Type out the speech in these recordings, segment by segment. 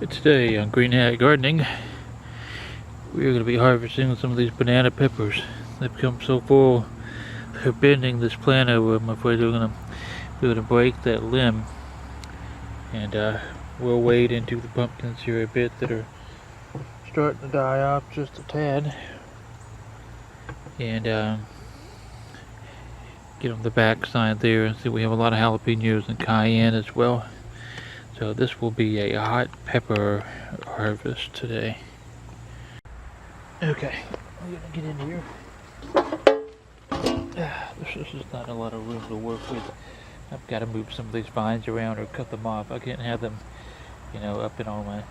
Today on Green Hat Gardening, we are going to be harvesting some of these banana peppers. They've become so full, they're bending this plant over. I'm afraid they're going to break that limb. And we'll wade into the pumpkins here a bit that are starting to die off just a tad. And get on the back side there and see we have a lot of jalapenos and cayenne as well. So this will be a hot pepper harvest today. Okay, we're gonna get in here. There's just not a lot of room to work with. I've got to move some of these vines around or cut them off. I can't have them, up in all my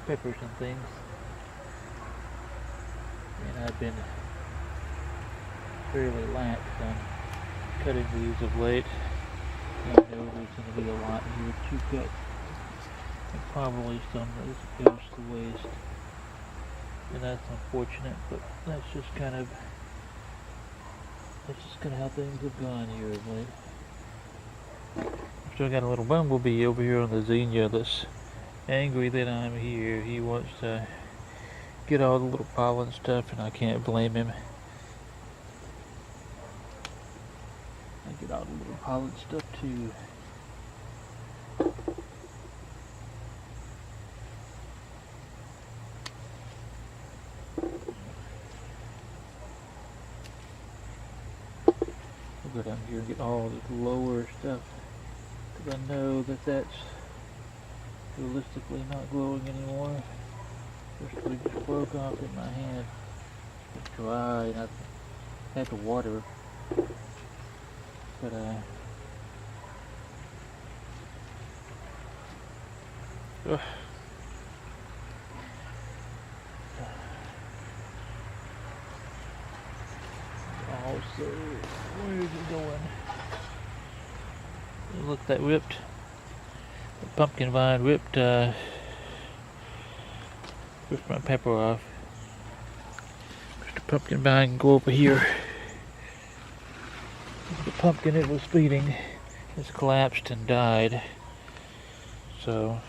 peppers and things. And I've been fairly lax on cutting these of late. I know there's going to be a lot here to cut. And probably some that goes to waste. And that's unfortunate, but that's just kind of how things have gone here of late. I've still got a little bumblebee over here on the zinnia that's angry that I'm here. He wants to get all the little pollen stuff, and I can't blame him. I get all the little pollen stuff too. I'll go down here and get all the lower stuff, because I know that that's realistically not glowing anymore. This twig just broke off in my hand. It's dry and I've had to water, but also, where is it going? Look, that ripped. The pumpkin vine ripped my pepper off. The pumpkin vine can go over here. The pumpkin it was feeding has collapsed and died. So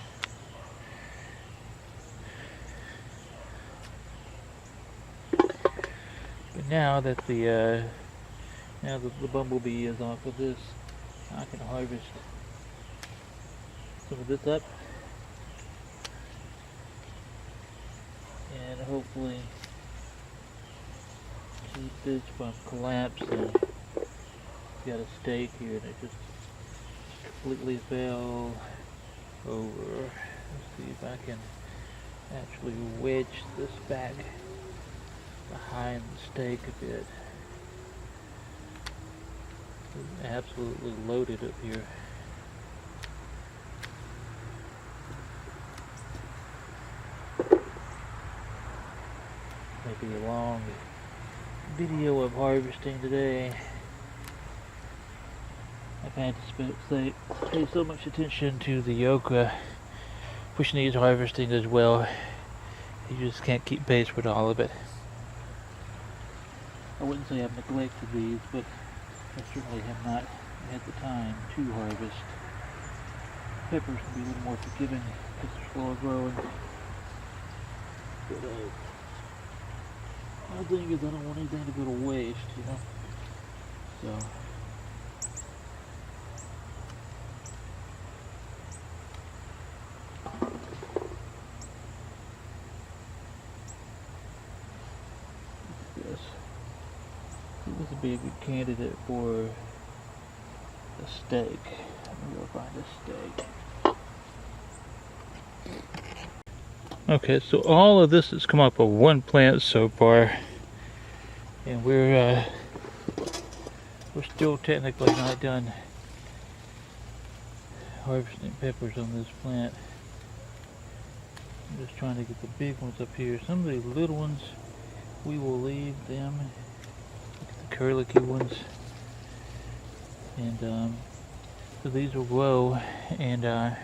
but now that the bumblebee is off of this, I can harvest some of this up and hopefully keep this from collapsing. Got a stake here and it just completely fell over. Let's see if I can actually wedge this back behind the stake a bit. It's absolutely loaded up here. Maybe a long video of harvesting today. I've had to pay so much attention to the okra, which needs harvesting as well. You just can't keep pace with all of it. I wouldn't say I've neglected these, but I certainly have not had the time to harvest. Peppers can be a little more forgiving because they're slower growing. But my thing is I don't want anything to go to waste, So this would be a good candidate for a stake. I'm going to find a stake. Okay, so all of this has come up of one plant so far, and we're still technically not done harvesting peppers on this plant. I'm just trying to get the big ones up here. Some of these little ones, we will leave them. Curlicky ones, and so these will grow, and we're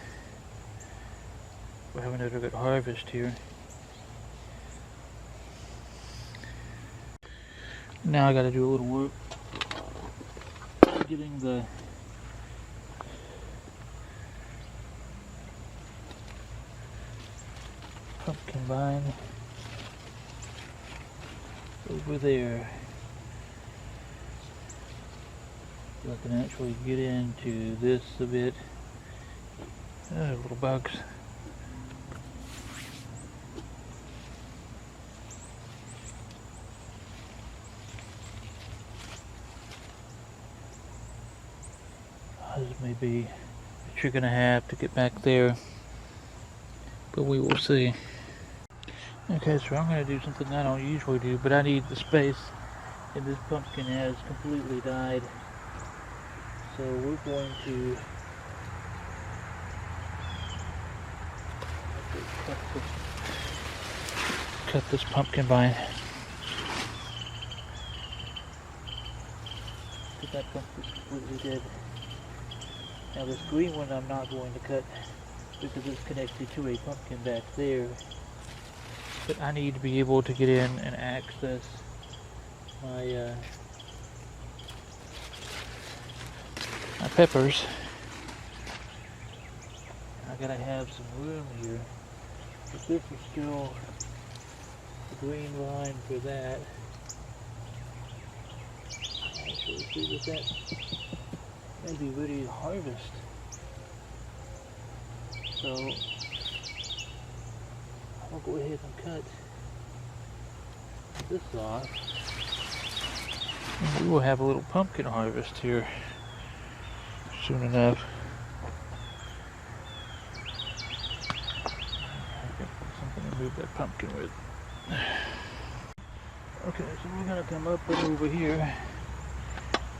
having another good harvest here. Now I got to do a little work getting the pumpkin vine over there. So I can actually get into this a bit. Little bugs. This may be a trick and a half to get back there, but we will see. Okay, so I'm going to do something I don't usually do, but I need the space, and this pumpkin has completely died. So we're going to cut this pumpkin vine. Because that pumpkin's completely dead. Now this green one I'm not going to cut because it's connected to a pumpkin back there. But I need to be able to get in and access my my peppers. I gotta have some room here. But this is still the green line for that. Actually, see that may be ready to harvest. So I'll go ahead and cut this off. And we will have a little pumpkin harvest here soon enough. Something to move that pumpkin with. Okay, so we're gonna come up and over here.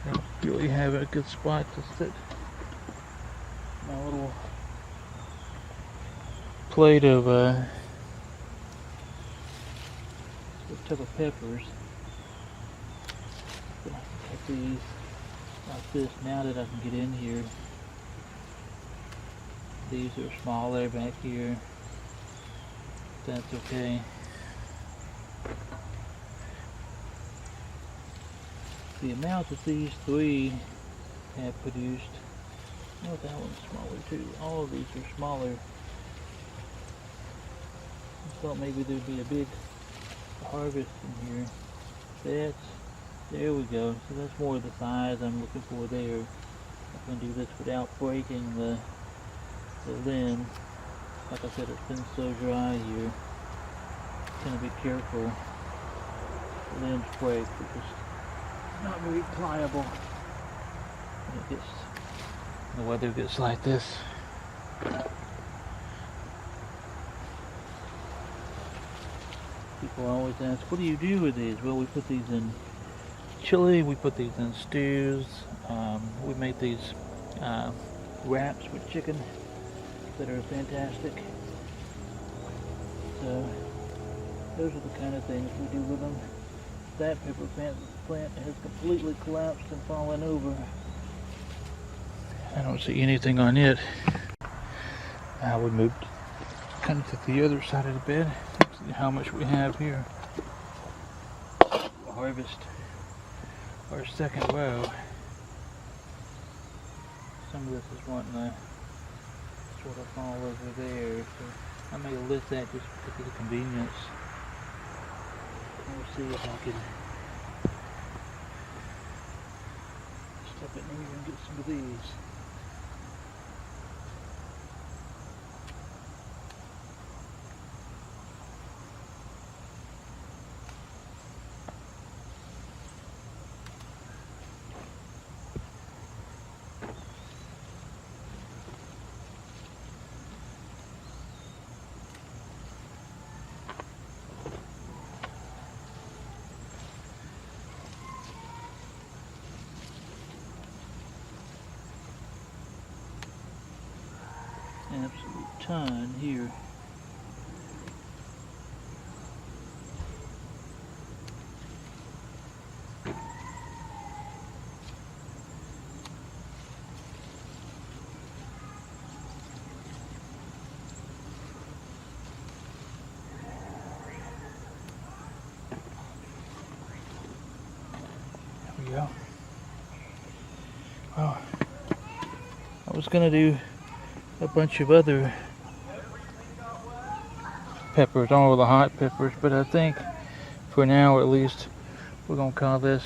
I don't really have a good spot to sit my little plate of tub of peppers. So I can cut these like this now that I can get in here. These are smaller back here. That's okay. The amount that these three have produced. Oh, that one's smaller too. All of these are smaller. I thought maybe there'd be a big harvest in here. There we go. So that's more of the size I'm looking for there. I can do this without breaking the limb. Like I said, it's been so dry here. Gonna be careful. The limbs break because it's not very pliable when the weather gets like this. People always ask, what do you do with these? Well, we put these in chili, we put these in stews, we make these wraps with chicken that are fantastic. So those are the kind of things we do with them. That pepper plant has completely collapsed and fallen over. I don't see anything on it. Now we moved kind of to the other side of the bed. See how much we have here. We'll harvest our second row. Some of this is wanting to sort of fall over there, so I may lift that just because of the convenience. We'll see if I can step in here and get some of these. Absolute ton here. There we go. Well, I was gonna do a bunch of other peppers, all the hot peppers, but I think for now at least we're gonna call this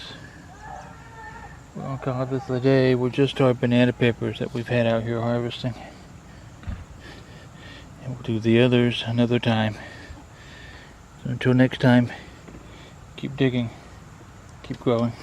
the day with just our banana peppers that we've had out here harvesting. And we'll do the others another time. So until next time, keep digging, keep growing.